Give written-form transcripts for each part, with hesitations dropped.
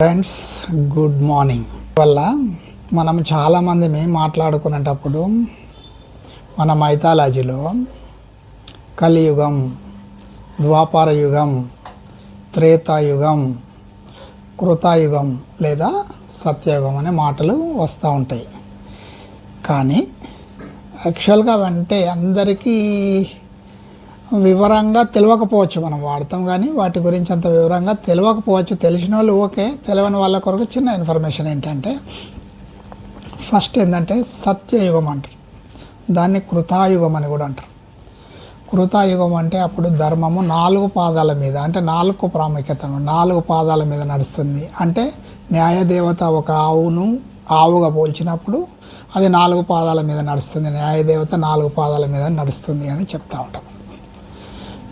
Friends, good morning. వల్ల మనం చాలామంది మాట్లాడుకునేటప్పుడు మన మైథాలజీలో కలియుగం, ద్వాపర యుగం, త్రేతాయుగం, కృతాయుగం లేదా సత్యయుగం అనే మాటలు వస్తూ ఉంటాయి. కానీ యాక్చువల్గా అంటే అందరికీ వివరంగా తెలియకపోవచ్చు. మనం వాడతాం కానీ వాటి గురించి అంత వివరంగా తెలియకపోవచ్చు. తెలిసిన వాళ్ళు ఓకే, తెలియని వాళ్ళ కొరకు చిన్న ఇన్ఫర్మేషన్ ఏంటంటే, ఫస్ట్ ఏంటంటే సత్యయుగం అంటారు, దాన్ని కృతాయుగం అని కూడా అంటారు. కృతాయుగం అంటే అప్పుడు ధర్మము 4 పాదాల మీద, అంటే 4 ప్రాముఖ్యత 4 పాదాల మీద నడుస్తుంది. అంటే న్యాయదేవత ఒక ఆవుగా పోల్చినప్పుడు అది 4 పాదాల మీద నడుస్తుంది, న్యాయదేవత 4 పాదాల మీద నడుస్తుంది అని చెప్తూ ఉంటాం.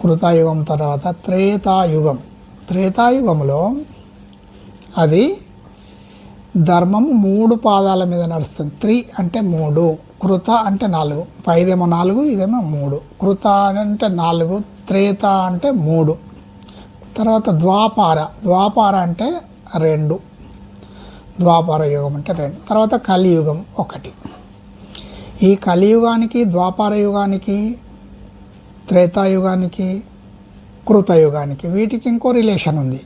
కృతాయుగం తర్వాత త్రేతాయుగం. త్రేతాయుగంలో అది ధర్మము 3 పాదాల మీద నడుస్తుంది. 3 అంటే 3, కృత అంటే 4, పైదేమో 4, ఇదేమో 3. కృత అంటే 4, త్రేత అంటే 3. తర్వాత ద్వాపార అంటే 2, ద్వాపార యుగం అంటే 2. తర్వాత కలియుగం 1. ఈ కలియుగానికి, ద్వాపార యుగానికి, త్రేతాయుగానికి, కృతయుగానికి వీటికి ఇంకో రిలేషన్ ఉంది.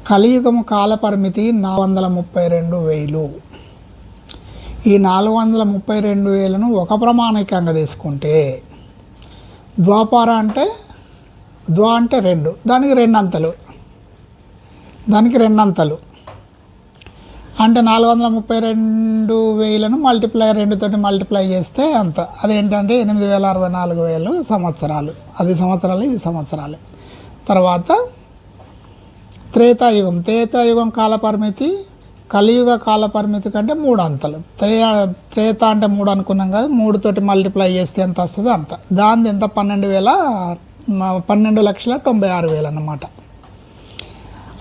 కలియుగము కాల పరిమితి 432,000. ఈ 432,000ను ఒక ప్రమాణికంగా తీసుకుంటే ద్వాపార అంటే అంటే 2, దానికి 2 అంతలు, అంటే 432,000ను మల్టిప్లై 2 తోటి మల్టిప్లై చేస్తే అంత, అదేంటంటే 8,64,000 సంవత్సరాలు. అది సంవత్సరాలు, ఇది సంవత్సరాలు. తర్వాత త్రేతాయుగం కాల పరిమితి కలియుగ కాల పరిమితి కంటే 3 అంతలు. త్రేత అంటే 3 అనుకున్నాం కదా, 3 తోటి మల్టిప్లై చేస్తే ఎంత వస్తుందో అంత. దాని ఎంత 12,96,000 అన్నమాట.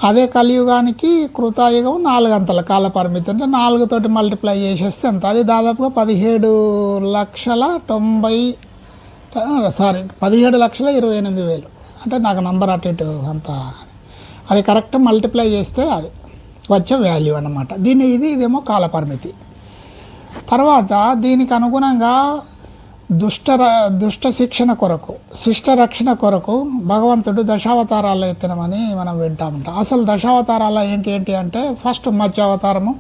అదే కలియుగానికి కృతాయుగం 4 అంతల కాల పరిమితి, అంటే 4 తోటి మల్టిప్లై చేసేస్తే ఎంత, అది దాదాపుగా 17,28,000. అంటే నాకు నంబర్ అటు ఇటు అంత, అది కరెక్ట్ మల్టిప్లై చేస్తే అది వచ్చే వాల్యూ అన్నమాట. ఇదేమో కాల పరిమితి. తర్వాత దీనికి అనుగుణంగా దుష్ట శిక్షణ కొరకు, శిష్ట రక్షణ కొరకు భగవంతుడు దశావతారాలు ఎత్తినమని మనం వింటూ ఉంటాం. అసలు దశావతారాలు ఏంటి అంటే, ఫస్ట్ మత్స్య అవతారము,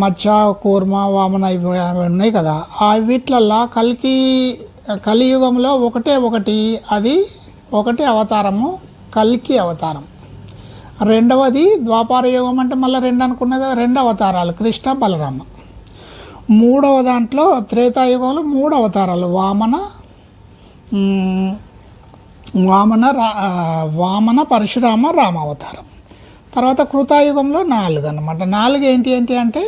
మత్స్య, కూర్మ, వామన ఇవి ఉన్నాయి కదా. ఆ వీటిలల్లో కలియుగంలో అది ఒకటే అవతారము, కల్కి అవతారం. రెండవది ద్వాపార యుగం, అంటే మళ్ళీ 2 అనుకున్నా కదా, 2 అవతారాలు, కృష్ణ, బలరామ. మూడవ దాంట్లో త్రేతాయుగంలో 3 అవతారాలు, వామన, పరశురామ, రామ అవతారం. తర్వాత కృతాయుగంలో 4 అన్నమాట. 4 ఏంటి అంటే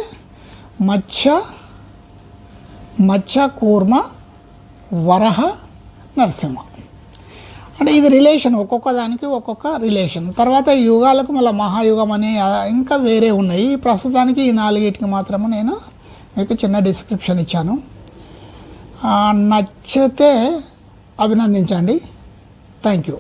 మత్స్య, కూర్మ, వరహ, నరసింహ. అంటే ఇది రిలేషన్, ఒక్కొక్క దానికి ఒక్కొక్క రిలేషన్. తర్వాత యుగాలకు మళ్ళీ మహాయుగం అని ఇంకా వేరే ఉన్నాయి. ప్రస్తుతానికి ఈ 4 మాత్రమే నేను మీకు చిన్న డిస్క్రిప్షన్ ఇచ్చాను. నచ్చితే అభినందించండి. Thank you.